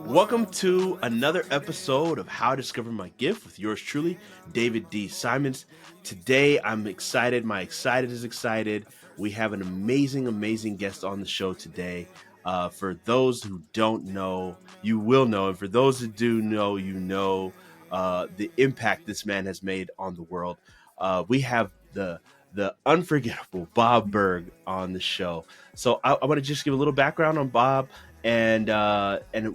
Welcome to another episode of How I Discovered My Gift with yours truly, David D. Simons. Today, I'm excited. My excited is excited. We have an amazing guest on the show today. For those who don't know, you will know. And for those who do know, you know the impact this man has made on the world. We have the unforgettable Bob Burg on the show. So I want to just give a little background on Bob and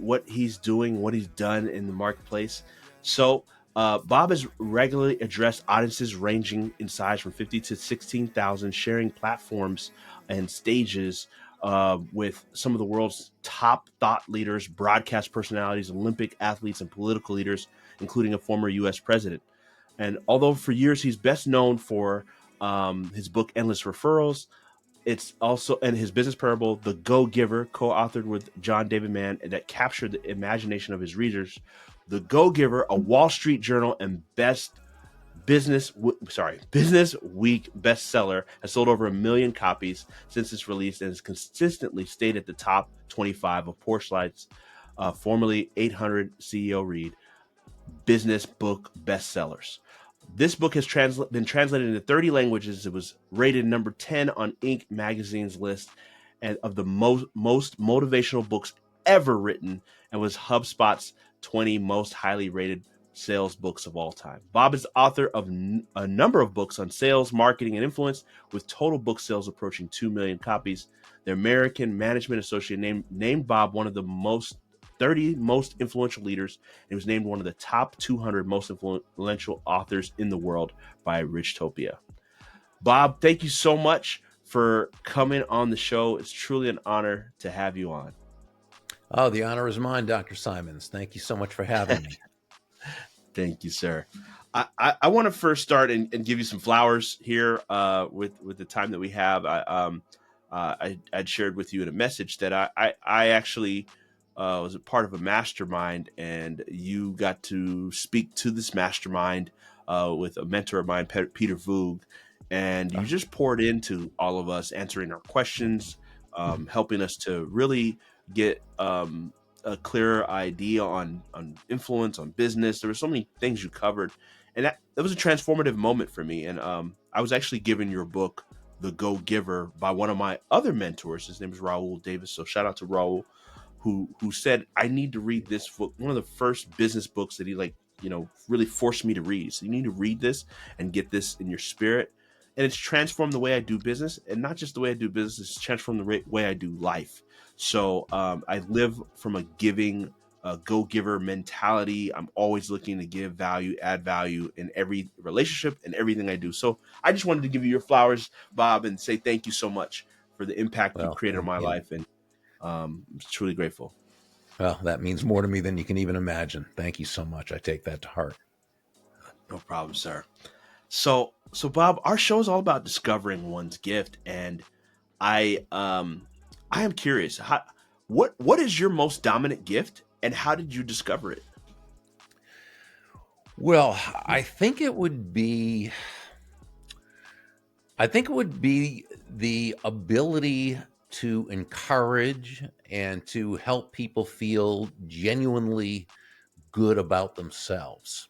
what he's doing, what he's done in the marketplace. So Bob has regularly addressed audiences ranging in size from 50 to 16,000, sharing platforms and stages with some of the world's top thought leaders, broadcast personalities, Olympic athletes, and political leaders, including a former U.S. president. And although for years he's best known for his book, Endless Referrals, it's also, and his business parable, The Go-Giver, co-authored with John David Mann, that captured the imagination of his readers. The Go-Giver, a Wall Street Journal and Business Week bestseller, has sold over 1 million copies since its release and has consistently stayed at the top 25 of Porchlight's formerly 800 CEO read business book bestsellers. This book has been translated into 30 languages. It was rated number 10 on Inc. magazine's list of the most motivational books ever written, and was HubSpot's 20 most highly rated sales books of all time. Bob is author of a number of books on sales, marketing, and influence, with total book sales approaching 2 million copies. The American Management Association named Bob one of the 30 most influential leaders. He was named one of the top 200 most influential authors in the world by Richtopia. Bob, thank you so much for coming on the show. It's truly an honor to have you on. Oh, the honor is mine, Dr. Simons. Thank you so much for having me. Thank you, sir. I want to first start and give you some flowers here with the time that we have. I'd shared with you in a message that I actually was a part of a mastermind, and you got to speak to this mastermind with a mentor of mine, Peter Voog, and you just poured into all of us, answering our questions, helping us to really get a clearer idea on influence, on business. There were so many things you covered, and that was a transformative moment for me. And I was actually given your book, The Go-Giver, by one of my other mentors. His name is Raul Davis. So shout out to Raul, who said, I need to read this book, one of the first business books that he really forced me to read. So you need to read this and get this in your spirit. And it's transformed the way I do business, and not just the way I do business, it's transformed the way I do life. So I live from a giving, go-giver mentality. I'm always looking to give value, add value in every relationship and everything I do. So I just wanted to give you your flowers, Bob, and say thank you so much for the impact you've created on my life. And I'm truly grateful. Well, that means more to me than you can even imagine. Thank you so much. I take that to heart. No problem, sir. So Bob, our show is all about discovering one's gift, and I am curious, what is your most dominant gift, and how did you discover it? Well, I think it would be the ability to encourage and to help people feel genuinely good about themselves.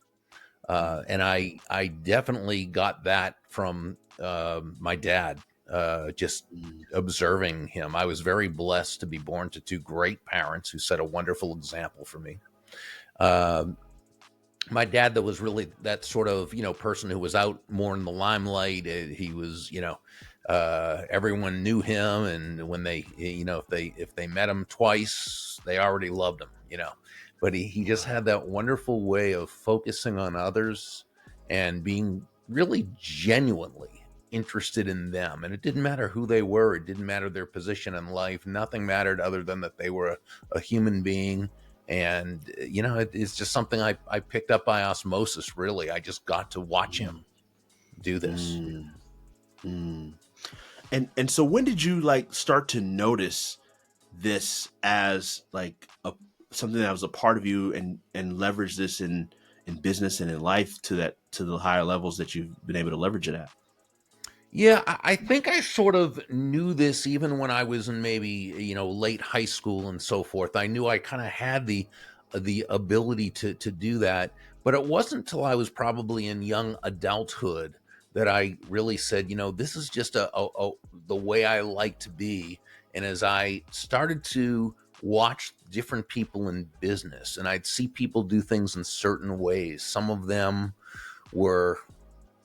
And I definitely got that from my dad, just observing him. I was very blessed to be born to two great parents who set a wonderful example for me. My dad, that was really that sort of, person who was out more in the limelight. He was, everyone knew him, and when they, if they met him twice, they already loved him, But he just had that wonderful way of focusing on others and being really genuinely interested in them. And it didn't matter who they were. It didn't matter their position in life. Nothing mattered other than that they were a human being. And, it's just something I picked up by osmosis, really. I just got to watch him do this. And so when did you start to notice this as something that was a part of you, and leverage this in business and in life to the higher levels that you've been able to leverage it at? Yeah, I think I sort of knew this even when I was in maybe late high school and so forth. I knew I kind of had the ability to do that, but it wasn't until I was probably in young adulthood that I really said, this is just the way I like to be. And as I started to watch different people in business, and I'd see people do things in certain ways, some of them were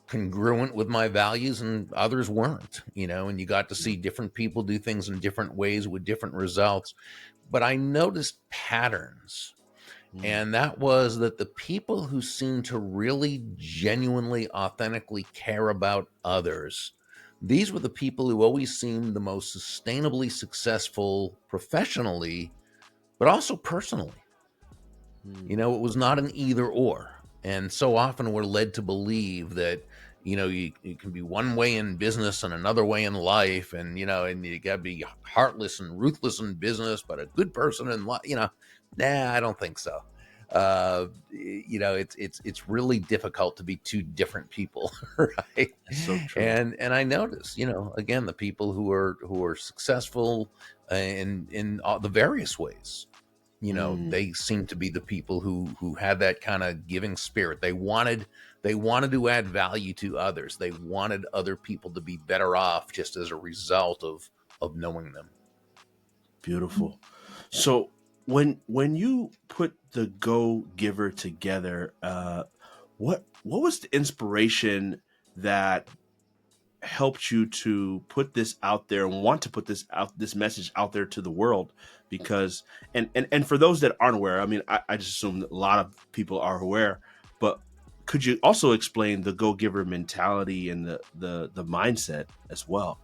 congruent with my values and others weren't, and you got to see different people do things in different ways with different results. But I noticed patterns, Mm, and that was that the people who seem to really genuinely, authentically care about others, these were the people who always seemed the most sustainably successful professionally, but also personally. mm, It was not an either or. And so often we're led to believe that, you can be one way in business and another way in life. And you got to be heartless and ruthless in business, but a good person in life, nah, I don't think so. It's really difficult to be two different people, right? that's so true. And I notice, again, the people who are successful in all the various ways, Mm, they seem to be the people who had that kind of giving spirit. They wanted to add value to others. They wanted other people to be better off just as a result of knowing them. beautiful. So when you put the Go Giver together, what was the inspiration that helped you to put this out there and want to put this message out there to the world? Because and for those that aren't aware, I mean, I just assume that a lot of people are aware, but could you also explain the Go Giver mentality and the mindset as well?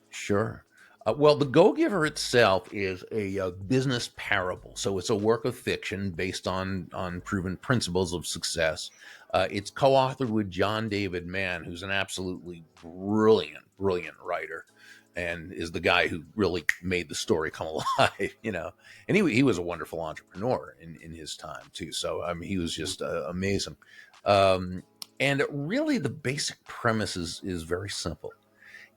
Sure. Well, The Go Giver itself is a business parable. So it's a work of fiction based on proven principles of success. It's co authored with John David Mann, who's an absolutely brilliant, brilliant writer and is the guy who really made the story come alive. And he was a wonderful entrepreneur in his time, too. So, I mean, he was just amazing. Um, and really, the basic premise is very simple.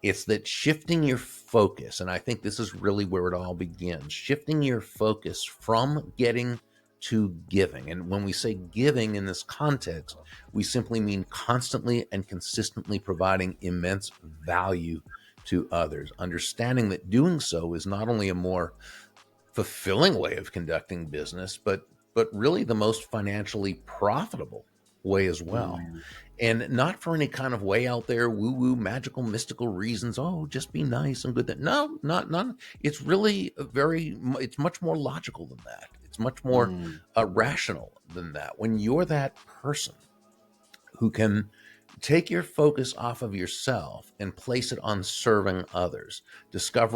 It's that shifting your focus, and I think this is really where it all begins, shifting your focus from getting to giving. And when we say giving in this context, we simply mean constantly and consistently providing immense value to others, understanding that doing so is not only a more fulfilling way of conducting business, but really the most financially profitable way as well. Mm, And not for any kind of way out there, woo woo, magical, mystical reasons. Oh, just be nice and good. That no, not. It's really it's much more logical than that. It's much more mm, rational than that. When you're that person who can take your focus off of yourself and place it on serving others,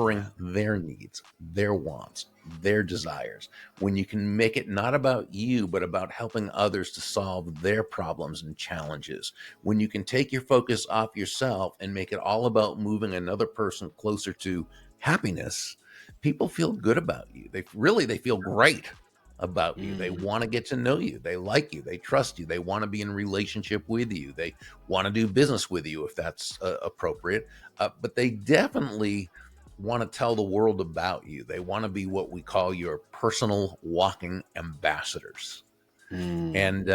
yeah. discovering their needs, their wants, their desires. When you can make it not about you, but about helping others to solve their problems and challenges. When you can take your focus off yourself and make it all about moving another person closer to happiness, people feel good about you. They feel great about you. They Mm, want to get to know you. They like you. They trust you. They want to be in relationship with you. They want to do business with you if that's appropriate. But they definitely want to tell the world about you. They want to be what we call your personal walking ambassadors. mm, And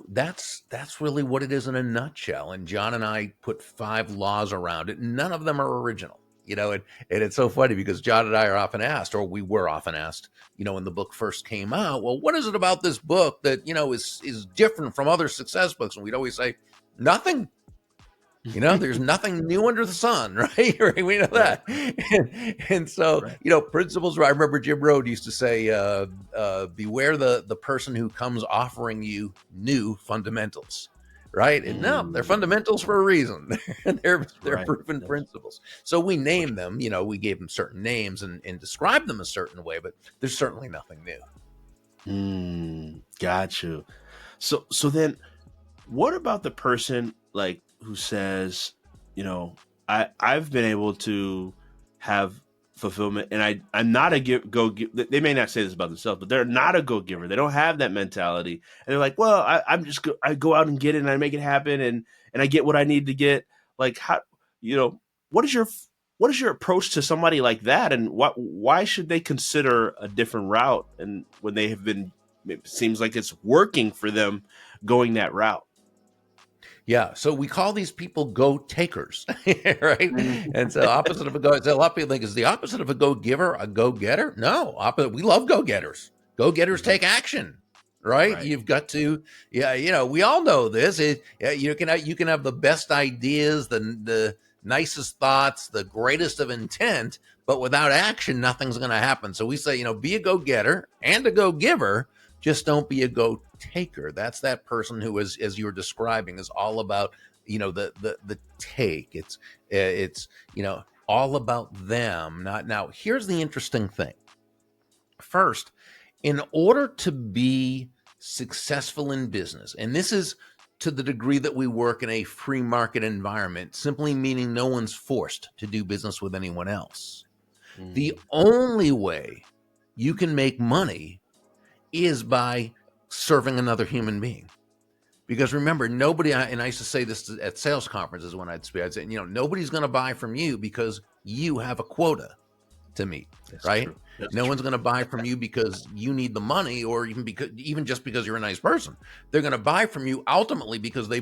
that's really what it is in a nutshell. And John and I put 5 laws around it. None of them are original. And it's so funny because John and I are often asked, or we were often asked, when the book first came out, well, what is it about this book that is different from other success books? And we'd always say, nothing. There's nothing new under the sun, right? Right, we know right, that. And so, right. principles. I remember Jim Rohn used to say, beware the person who comes offering you new fundamentals, right? And no, they're Mm, fundamentals for a reason. They're right. proven That's principles. So we so name them, we gave them certain names and described them a certain way, but there's certainly nothing new. got you. So then what about the person like who says, I've been able to have fulfillment and I'm not a go give. They may not say this about themselves, but they're not a go giver. They don't have that mentality, and they're like, well, I go out and get it and I make it happen and I get what I need to get. like how, you know, what is your what is your approach to somebody like that, and why should they consider a different route, and when they have been, it seems like it's working for them going that route. Yeah, so we call these people go takers, right? Mhm. And so opposite of a go, so a lot of people think is the opposite of a go giver a go getter. No, opposite. We love go getters. Go getters Mhm. take action, right? Right. You've got to, yeah, we all know this. Yeah, you can have the best ideas, the nicest thoughts, the greatest of intent, but without action, nothing's going to happen. So we say, be a go getter and a go giver, just don't be a go taker. That's that person who is, as you were describing, is all about the take. It's all about them. Not now. Here's the interesting thing. First, in order to be successful in business, and this is to the degree that we work in a free market environment, simply meaning no one's forced to do business with anyone else. The Mm. only way you can make money is by serving another human being. Because remember, nobody, and I used to say this at sales conferences when I'd speak, I'd say, nobody's going to buy from you because you have a quota to meet, That's right? true. That's No one's true. going to buy from you because you need the money, or even just because you're a nice person. They're going to buy from you ultimately because they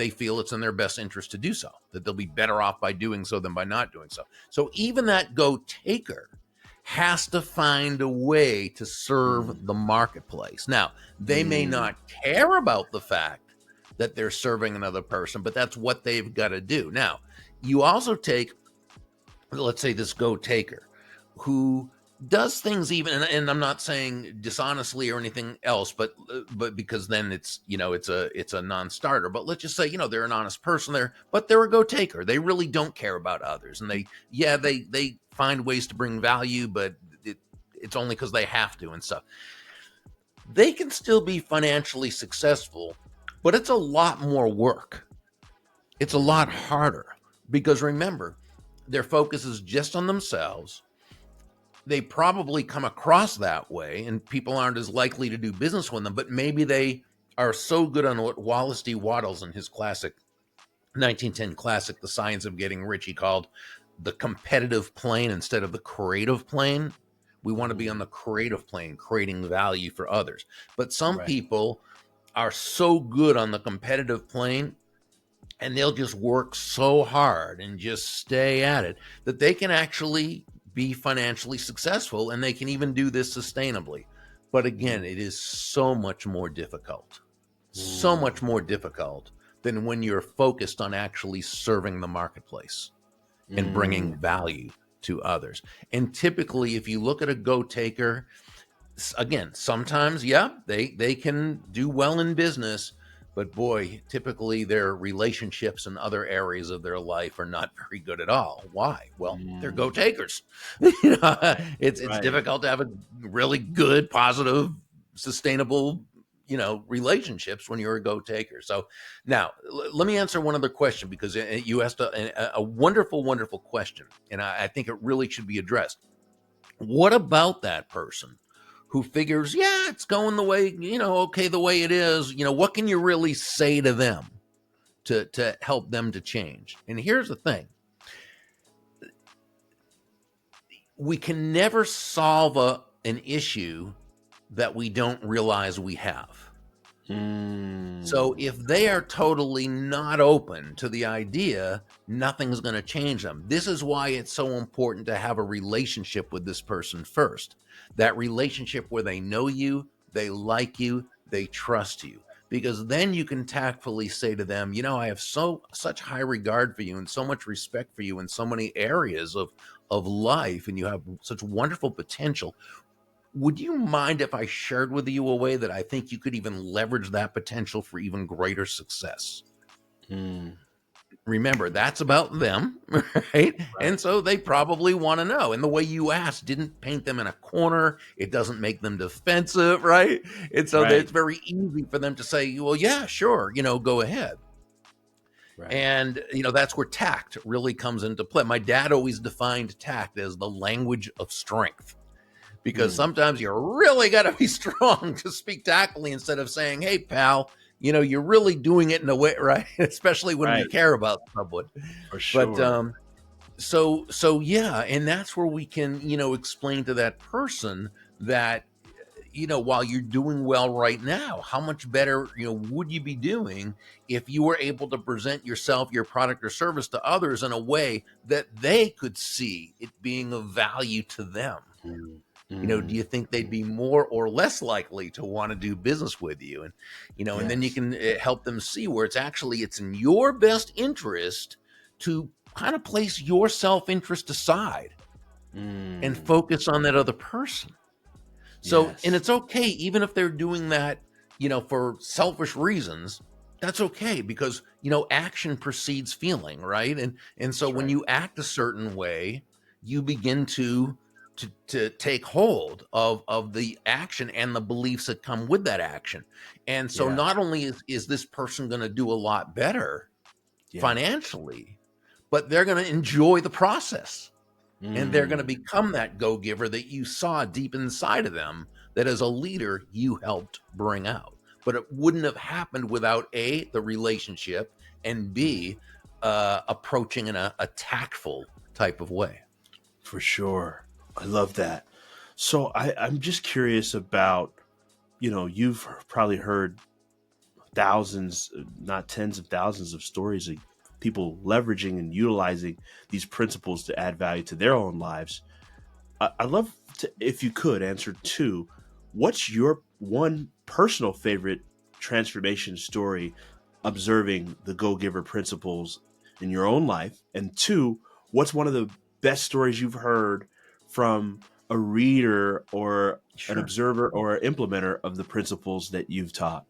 feel it's in their best interest to do so, that they'll be better off by doing so than by not doing so. So even that go taker has to find a way to serve Mm. the marketplace. Now, they may Mm. not care about the fact that they're serving another person, but that's what they've got to do. Now, you also take, let's say, this go taker who does things even, and I'm not saying dishonestly or anything else, but because then it's a non-starter. But let's just say they're an honest person there, but they're a go taker. They really don't care about others, and they find ways to bring value, but it's only because they have to and stuff. They can still be financially successful, but it's a lot more work. It's a lot Mm. harder because remember, their focus is just on themselves. They probably come across that way, and people aren't as likely to do business with them, but maybe they are so good on what Wallace D. Wattles in his classic 1910 classic, The Science of Getting Rich, he called the competitive plane instead of the creative plane. We want to be on Mm. the creative plane, creating value for others. But some Right. people are so good on the competitive plane, and they'll just work so hard and just stay at it that they can actually be financially successful, and they can even do this sustainably. But again, Mm. it is so much more difficult, so Mm. much more difficult than when you're focused on actually serving the marketplace and Mm. bringing value to others. And typically, if you look at a go taker, again, sometimes, yeah, they can do well in business, but boy, typically their relationships and other areas of their life are not very good at all. Why? Well, they're go Mm. takers. Right. It's Right. difficult to have a really good, positive, sustainable, relationships when you're a go taker. So now let me answer one other question, because you asked a wonderful, wonderful question, and I think it really should be addressed. What about that person who figures, yeah, it's going the way, okay, the way it is, what can you really say to them to help them to change? And here's the thing. We can never solve an issue that we don't realize we have. So Mm. if they are totally not open to the idea, nothing's going to change them. This is why it's so important to have a relationship with this person first. That relationship where they know you, they like you, they trust you. Because then you can tactfully say to them, I have such high regard for you and so much respect for you in so many areas of life, and you have such wonderful potential. Would you mind if I shared with you a way that I think you could even leverage that potential for even greater success? Mm. Remember, that's about them, right? Right. And so they probably want to know. And the way you asked didn't paint them in a corner. It doesn't make them defensive, right? And so Right. it's very easy for them to say, well, yeah, sure, go ahead. Right. And, that's where tact really comes into play. My dad always defined tact as the language of strength, because Mm. sometimes you really got to be strong to speak tactfully instead of saying, hey, pal, you're really doing it in a way, right? Especially when we Right. care about someone. For But sure. so yeah, and that's where we can, explain to that person that, while you're doing well right now, how much better, would you be doing if you were able to present yourself, your product or service to others in a way that they could see it being of value to them? Mm, Do mm, you think they'd be more or less likely to want to do business with you? And, and then you yes. can help them see where it's in your best interest to kind of place your self-interest aside and Mm, focus on that other person. So, and yes. it's okay, even if they're doing that, for selfish reasons, that's okay because, action precedes feeling, right? And so That's when right. you act a certain way, you begin to take hold of the action and the beliefs that come with that action. And so Yeah. not only is this person going to do a lot better Yeah. financially, but they're going to enjoy the process and they're going to Mm, become that go-giver that you saw deep inside of them, that as a leader you helped bring out. But it wouldn't have happened without A, the relationship, and mm, B, approaching in a tactful type of way. for sure. I love that. So I'm just curious about, you've probably heard thousands, not tens of thousands of stories of people leveraging and utilizing these principles to add value to their own lives. I'd love to, if you could, answer two. What's your one personal favorite transformation story observing the Go Giver principles in your own life? And two, what's one of the best stories you've heard from a reader or an Sure. observer or implementer of the principles that you've taught?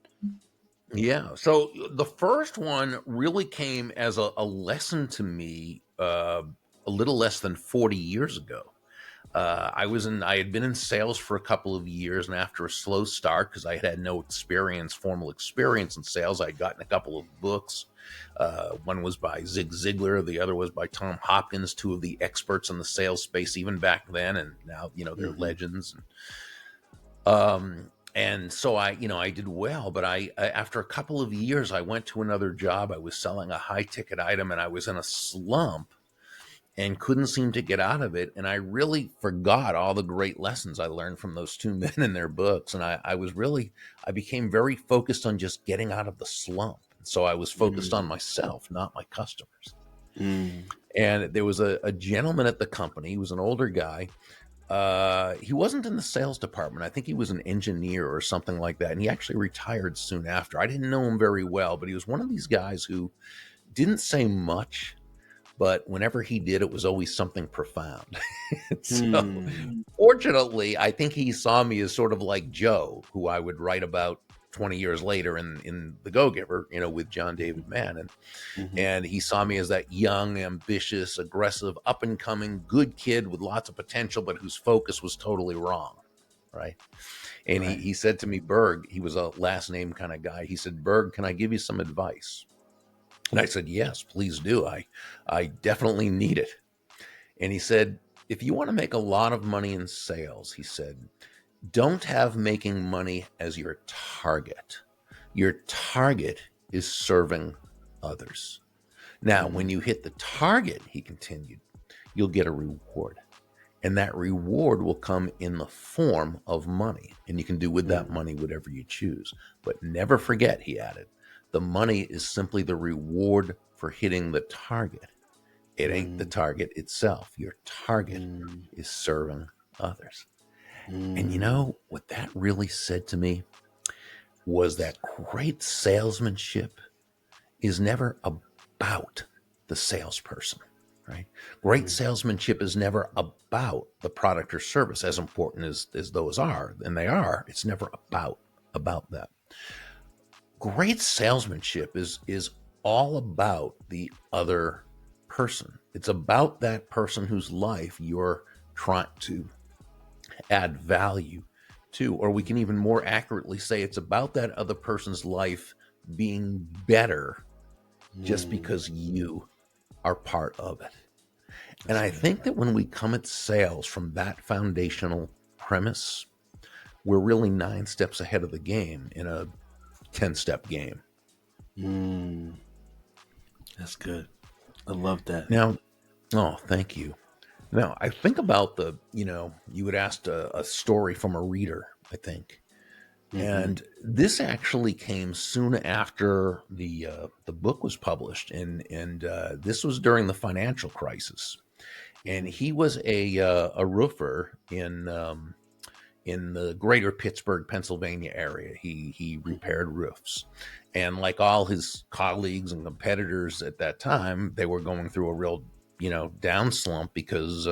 Yeah. So the first one really came as a lesson to me a little less than 40 years ago. I had been in sales for a couple of years, and after a slow start, because I had no formal experience in sales, I'd gotten a couple of books. One was by Zig Ziglar, the other was by Tom Hopkins, two of the experts in the sales space, even back then, and now they're Mm-hmm. legends. And so I did well, but after a couple of years, I went to another job. I was selling a high ticket item, and I was in a slump and couldn't seem to get out of it. And I really forgot all the great lessons I learned from those two men in their books. And I became very focused on just getting out of the slump. So I was focused on Mm, myself, not my customers. mm, And there was a gentleman at the company. He was an older guy. He wasn't in the sales department. I think he was an engineer or something like that. And he actually retired soon after. I didn't know him very well, but he was one of these guys who didn't say much, but whenever he did, it was always something profound. So, mm. fortunately, I think he saw me as sort of like Joe, who I would write about 20 years later in The Go-Giver, with John David Mann. Mm-hmm. And he saw me as that young, ambitious, aggressive, up and coming, good kid with lots of potential, but whose focus was totally wrong. Right. And he, Right. he said to me, Berg, he was a last name kind of guy. He said, Berg, can I give you some advice? And I said, yes, please do. I definitely need it. And he said, if you want to make a lot of money in sales, he said, don't have making money as your target. Your target is serving others. Now, when Mm, you hit the target, he continued, you'll get a reward. And that reward will come in the form of money. And you can do with that mm, money whatever you choose. But never forget, he added, the money is simply the reward for hitting the target. It ain't the mm, target itself. Your target mm, is serving others. And mm, what that really said to me was that great salesmanship is never about the salesperson, right? Great mm, salesmanship is never about the product or service, as important as those are, and they are. It's never about that. Great salesmanship is all about the other person. It's about that person whose life you're trying to add value to, or we can even more accurately say it's about that other person's life being better just mm. because you are part of it. And That's I good. think that when we come at sales from that foundational premise, we're really 9 steps ahead of the game in a 10-step game. Mm, that's good. I love that. Now, oh, thank you. Now, I think about you had asked a story from a reader, I think. Mm-hmm. And this actually came soon after the book was published, and this was during the financial crisis. And Mm-hmm. he was a roofer in the greater Pittsburgh, Pennsylvania area. He Mm-hmm. repaired roofs, and like all his colleagues and competitors at that time, they were going through a real down slump because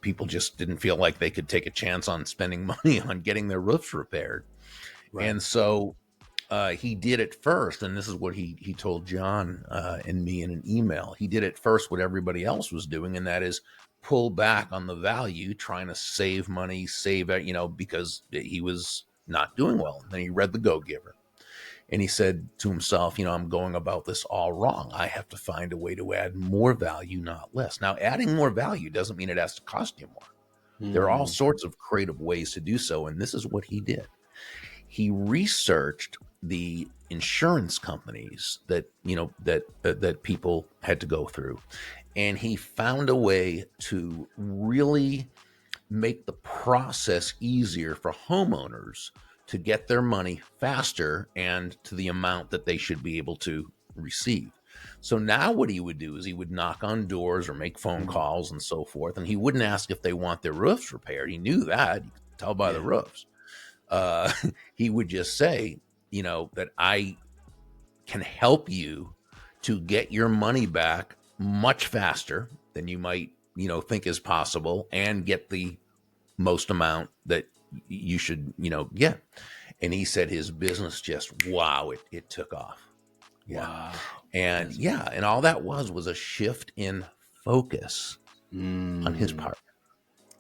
people just didn't feel like they could take a chance on spending money on getting their roofs repaired. Right. And so he did it first, and this is what he told John and me in an email. He did it first what everybody else was doing, and that is pull back on the value, trying to save money, save it, because he was not doing well. And then he read The Go-Giver, and he said to himself, I'm going about this all wrong. I have to find a way to add more value, not less. Now, adding more value doesn't mean it has to cost you more. There are all Mm. sorts of creative ways to do so, and this is what he did. He researched the insurance companies that people had to go through, and he found a way to really make the process easier for homeowners to get their money faster and to the amount that they should be able to receive. So now what he would do is he would knock on doors or make phone Mm. calls and so forth, and he wouldn't ask if they want their roofs repaired. He knew that. You could tell by the Yeah. roofs. uh, he would just say, that I can help you to get your money back much faster than you might, think is possible, and get the most amount that you should, get. And he said his business just, wow, it took off. Yeah. Wow. And That's yeah, and all that was a shift in focus on his mm. part.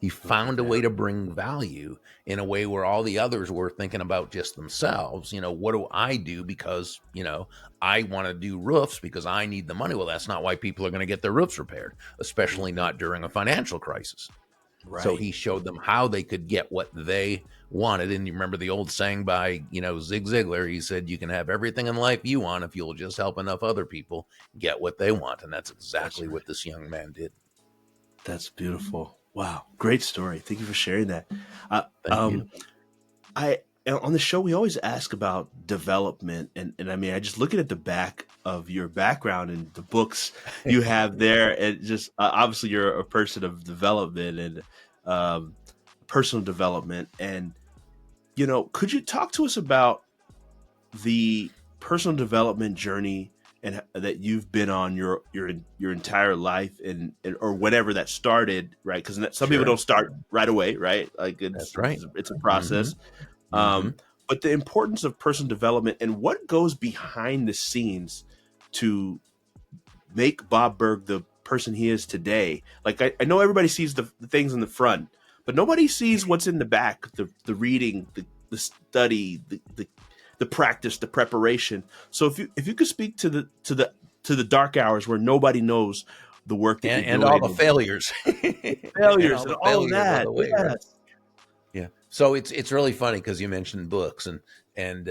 He Look at found a that. way to bring value in a way where all the others were thinking about just themselves. What do I do because, I want to do roofs because I need the money. Well, that's not why people are going to get their roofs repaired, especially Mhm. not during a financial crisis. So Right. he showed them how they could get what they wanted. And you remember the old saying by, Zig Ziglar, he said, you can have everything in life you want if you'll just help enough other people get what they want. And that's That's exactly right. what this young man did. That's beautiful. Wow. Great story. Thank you for sharing that. Uh, Thank you. um, I on the show we always ask about development, and I mean I just looking at the back of your background and the books you have there, and just obviously you're a person of development and um, personal development, and could you talk to us about the personal development journey and that you've been on your entire life and or whenever that started, right? Because some people Sure. don't start right away, right? Like That's right. it's a Mm-hmm. process. Mm-hmm. But the importance of personal development and what goes behind the scenes to make Bob Burg the person he is today. Like I know everybody sees the things in the front, but nobody sees what's in the back, the reading, the study, the practice, the preparation. So if you could speak to the dark hours where nobody knows the work that you're And all doing the and failures and failures all and the all of failures on that. the way, right? Yes. Yeah. So it's really funny because you mentioned books, and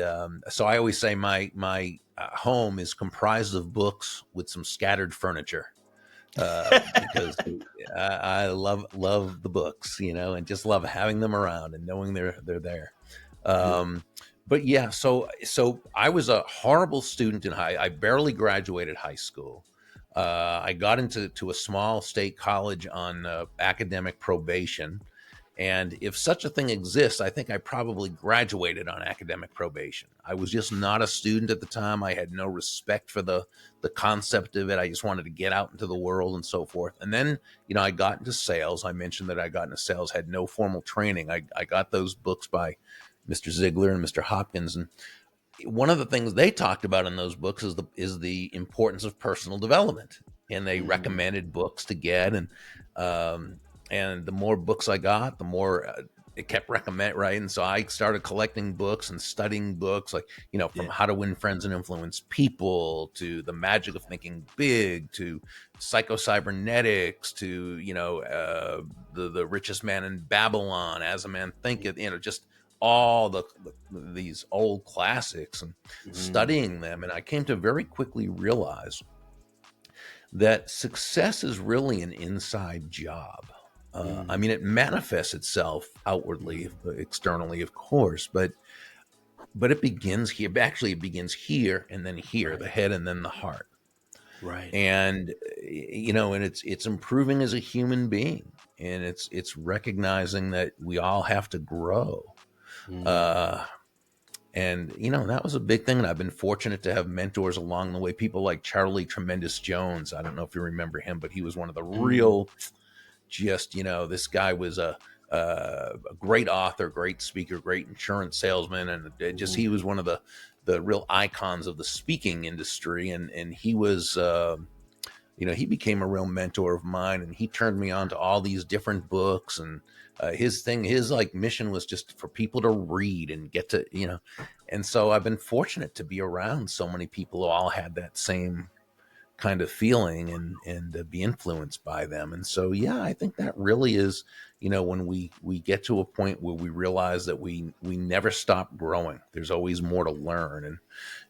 so I always say my home is comprised of books with some scattered furniture, because I love the books, and just love having them around and knowing they're there. Beautiful. Um, but yeah, so I was a horrible student in I barely graduated high school. I got into a small state college on academic probation, and if such a thing exists, I think I probably graduated on academic probation. I was just not a student at the time. I had no respect for the concept of it. I just wanted to get out into the world and so forth. And then, I got into sales. I mentioned that I got into sales, had no formal training. I got those books by Mr. Ziegler and Mr. Hopkins. And one of the things they talked about in those books is the importance of personal development, and they Mm, recommended books to get, um, and the more books I got, the more it kept recommend, right. And so I started collecting books and studying books, like, from yeah. How to Win Friends and Influence People to The Magic of Thinking Big to Psycho-Cybernetics to the Richest Man in Babylon, As a Man Thinketh, just all these old classics and Mm, studying them, and I came to very quickly realize that success is really an inside job. I mm, mean, it manifests itself outwardly, mm. externally, of course, but it begins here. Actually, it begins here and then here, the Right, head and then the heart. right. And and it's improving as a human being, and it's recognizing that we all have to grow. Mm, Uh, and that was a big thing. And I've been fortunate to have mentors along the way. People like Charlie Tremendous Jones. I don't know if you remember him, but he was one of the mm, real, just this guy was a great author, great speaker, great insurance salesman, and just mm, he was one of the real icons of the speaking industry. And he was. He became a real mentor of mine, and he turned me on to all these different books. And his like mission was just for people to read and get to, and so I've been fortunate to be around so many people who all had that same kind of feeling, and be influenced by them. And so, yeah, I think that really is, when we get to a point where we realize that we never stop growing. There's always more to learn,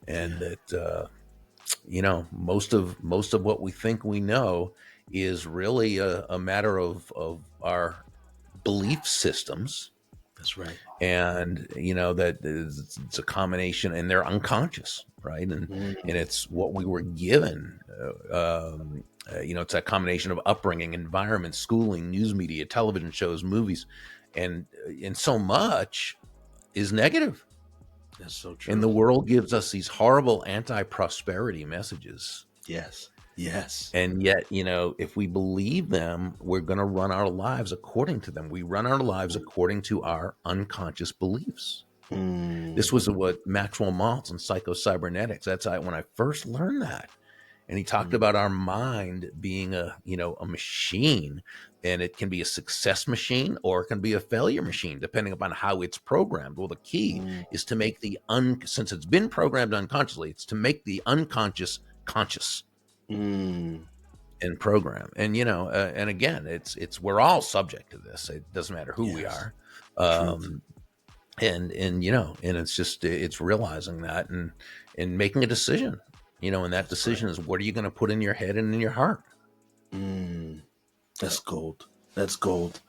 and yeah, that most of what we think we know is really a matter of our belief systems. that's right. And that it's a combination, and they're unconscious, right? And Mm, it's what we were given. It's that combination of upbringing, environment, schooling, news media, television shows, movies, and so much is negative. that's so And true. the world gives us these horrible anti-prosperity messages. Yes, yes. And yet, if we believe them, we're going to run our lives according to them. We run our lives according to our unconscious beliefs. This Mm, was what Maxwell Maltz and psychocybernetics. That's when I first learned that. And he talked mm, about our mind being a machine, and it can be a success machine or it can be a failure machine, depending upon how it's programmed. Well, the key mm, is to make since it's been programmed unconsciously, it's to make the unconscious conscious mm. and program. And and again, it's we're all subject to this. It doesn't matter who we Yes, are. truth. um and it's just it's realizing that, and making a decision. And that That's right. decision is, what are you going to put in your head and in your heart? Mm, that's gold. That's gold.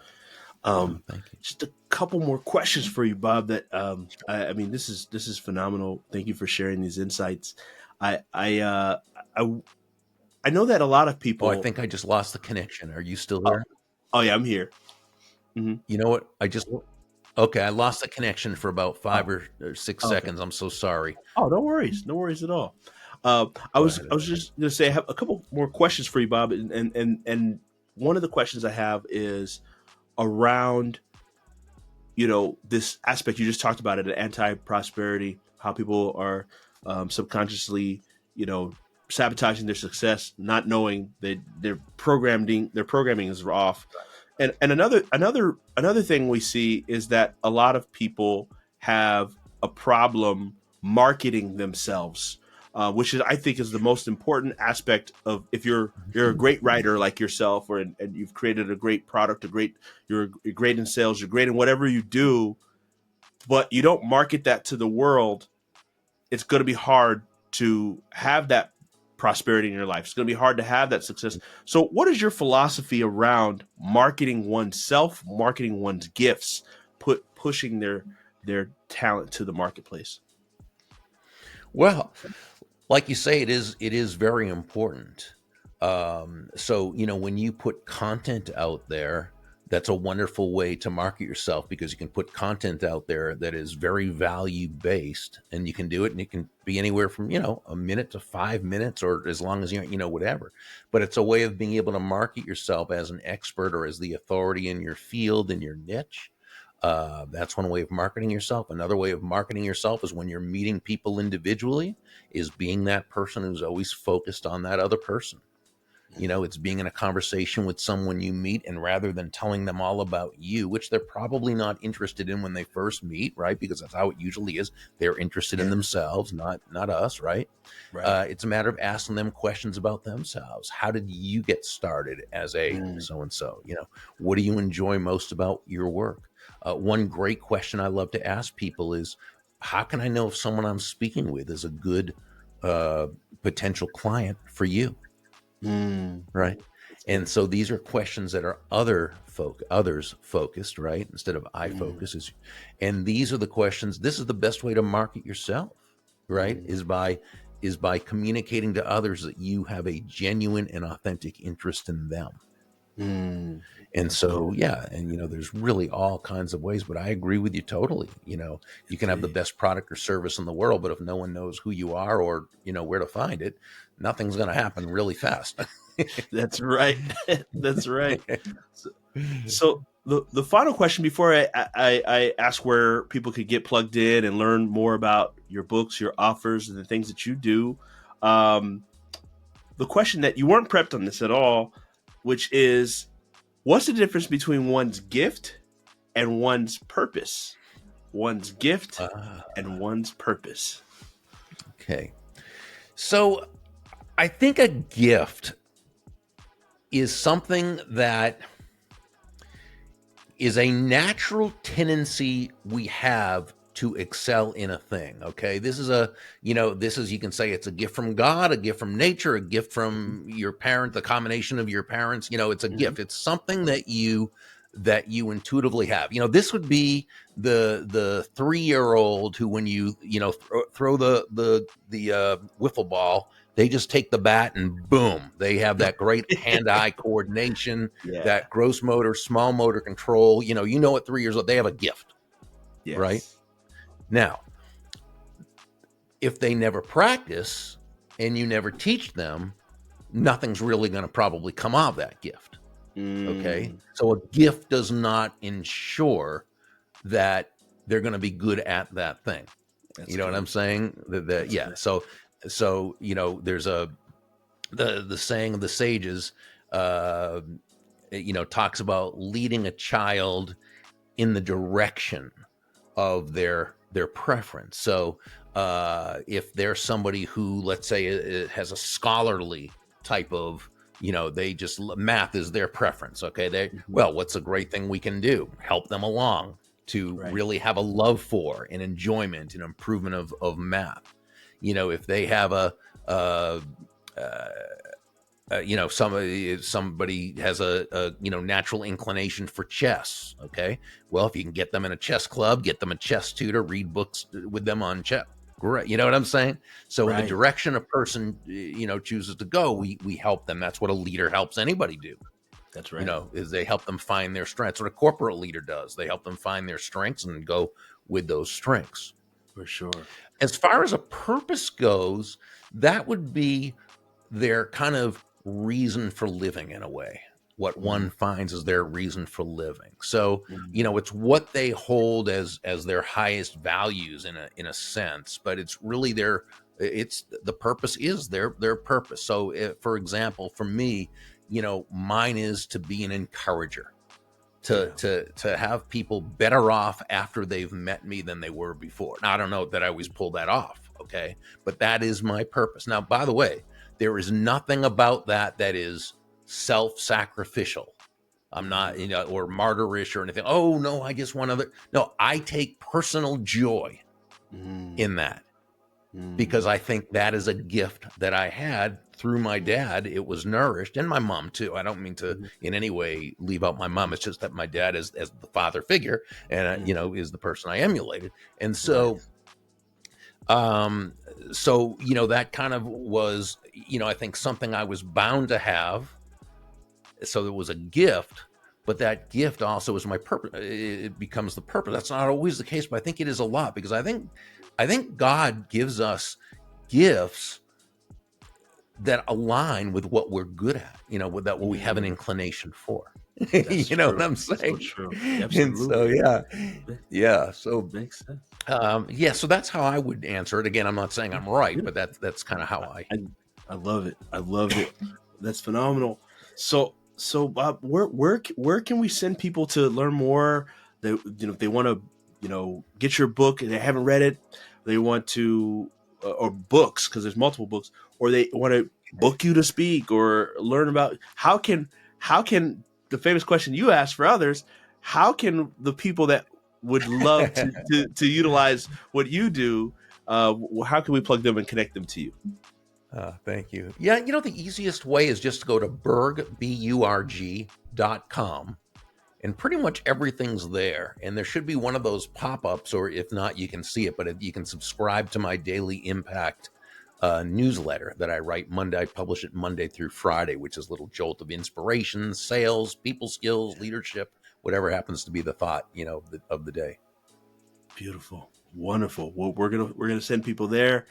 Oh, Um, thank you. just a couple more questions for you, Bob. That I mean, this is phenomenal. Thank you for sharing these insights. I I uh, I I know that a lot of Oh, I people. think I just lost the connection. Are you still Oh, there? oh yeah, I'm here. Hmm. You know what? Okay, I lost the connection for about Oh, 5 or 6 okay. seconds. I'm so sorry. Oh, no worries at all. I Go was ahead. I was just gonna say I have a couple more questions for you, Bob, and one of the questions I have is around this aspect you just talked about it, anti-prosperity, how people are subconsciously you know sabotaging their success, not knowing that their programming is off. And another thing we see is that a lot of people have a problem marketing themselves, which is, I think, is the most important aspect of, if you're a great writer like yourself, and you've created a great product, you're great in sales, you're great in whatever you do, but you don't market that to the world. It's going to be hard to have that prosperity in your life. It's going to be hard to have that success. So, what is your philosophy around marketing oneself, marketing one's gifts, pushing their talent to the marketplace? Well, like you say, it is very important. So when you put content out there, that's a wonderful way to market yourself, because you can put content out there that is very value based, and you can do it, and it can be anywhere from a minute to 5 minutes, or as long as whatever. But it's a way of being able to market yourself as an expert, or as the authority in your field, in your niche. That's one way of marketing yourself. Another way of marketing yourself is when you're meeting people individually, is being that person who's always focused on that other person. It's being in a conversation with someone you meet, and rather than telling them all about you, which they're probably not interested in when they first meet, right? Because that's how it usually is. They're interested in Yeah, themselves, not us, right? right. It's a matter of asking them questions about themselves. How did you get started as a Mm, so and so? What do you enjoy most about your work? One great question I love to ask people is, how can I know if someone I'm speaking with is a good uh, potential client for you? Mm, Right. that's And good. so these are questions that are others focused, right? Instead of I Mm, focus is, and these are the questions. This is the best way to market yourself, right? mm, Is by communicating to others that you have a genuine and authentic interest in them. mm. And Yeah, so, yeah, and there's really all kinds of ways, but I agree with you totally. You can have the indeed. best product or service in the world, but if no one knows who you are or where to find it, nothing's going to happen really fast. That's right. That's right. So, so the final question before I ask where people could get plugged in and learn more about your books, your offers, and the things that you do. Um, the question that you weren't prepped on this at all, which is, what's the difference between one's gift and one's purpose? One's gift uh, and one's purpose. okay. So I think a gift is something that is a natural tendency we have to excel in a thing. Okay. You can say it's a gift from God, a gift from nature, a gift Mm-hmm. from your parent, the combination of your parents. It's a Mm-hmm. gift. It's something that you intuitively have. This would be the 3-year-old who, when throw the wiffle ball, they just take the bat and boom, they have that great hand-eye coordination, Yeah. that gross motor, small motor control. At 3 years old, they have a gift, right? Yes. Now, if they never practice and you never teach them, nothing's really going to probably come out of that gift. Okay. Mm, So a gift does not ensure that they're going to be good at that thing. that's You know what I'm good. saying? That's Yeah. good. So there's the saying of the sages, uh, talks about leading a child in the direction of their preference. So if there's somebody who, let's say, has a scholarly type of, they just math is their preference. Okay, Hmm. well, what's a great thing we can do? Help them along to Right. really have a love for and enjoyment and improvement of math. If they have uh, uh, somebody has a natural inclination for chess. Okay, well, if you can get them in a chess club, get them a chess tutor, read books with them on chess. Great, you know what I'm saying? So in the Right. direction a person chooses to go, we help them. That's what a leader helps anybody do. That's right. Is they help them find their strengths. What a corporate leader does, they help them find their strengths and go with those strengths. For sure. As far as a purpose goes, that would be their kind of reason for living, in a way, what Mm, one finds as their reason for living. So mm, it's what they hold as their highest values, in a sense, but it's really it's the purpose is their purpose. So for example, for me, mine is to be an encourager, to yeah. to to have people better off after they've met me than they were before. Now, I don't know that I always pull that off, okay, but that is my purpose. Now, by the way, there is nothing about that is self-sacrificial. I'm not, Mm, or martyrish or anything. Oh no, I just want other. No, I take personal joy mm, in that, because mm, I think that is a gift that I had through my mm, dad. It was nourished, and my mom too. I don't mean to mm, in any way leave out my mom. It's just that my dad is, as the father figure, and mm. is the person I emulated. And Right. um, that kind of was, I think, something I was bound to have. So it was a gift, but that gift also is my purpose. It becomes the purpose. That's not always the case, but I think it is a lot, because I think God gives us gifts that align with what we're good at, with that, what we have an Mm, inclination for. that's You know what true. I'm So saying? true. And so, Absolutely. yeah, Ma- yeah. So, Makes sense. yeah. So that's how I would answer it. Again, I'm not saying I'm right, but Beautiful. that's kind of how I, I. I I love it. I love it. That's phenomenal. So Bob, where can we send people to learn more? They if they want to get your book and they haven't read it, they want to or books, because there's multiple books, or they want to book you to speak or learn about how can the famous question you asked for others, how can the people that would love to utilize what you do, how can we plug them and connect them to you? Thank you. Yeah, the easiest way is just to go to burg.com, and pretty much everything's there. And there should be one of those pop-ups, or if not, you can see it. But you can subscribe to my daily impact newsletter that I write Monday. I publish it Monday through Friday, which is a little jolt of inspiration, sales, people skills, leadership, whatever happens to be the thought, of the day. Beautiful, wonderful. Well, we're gonna send people there.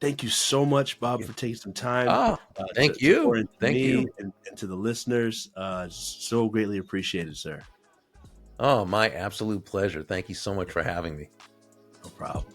Thank you so much, Bob, for taking some time Ah, thank to pour you. into Thank you. me and to the listeners. So greatly appreciated, sir. Oh, my absolute pleasure. Thank you so much for having me. No problem.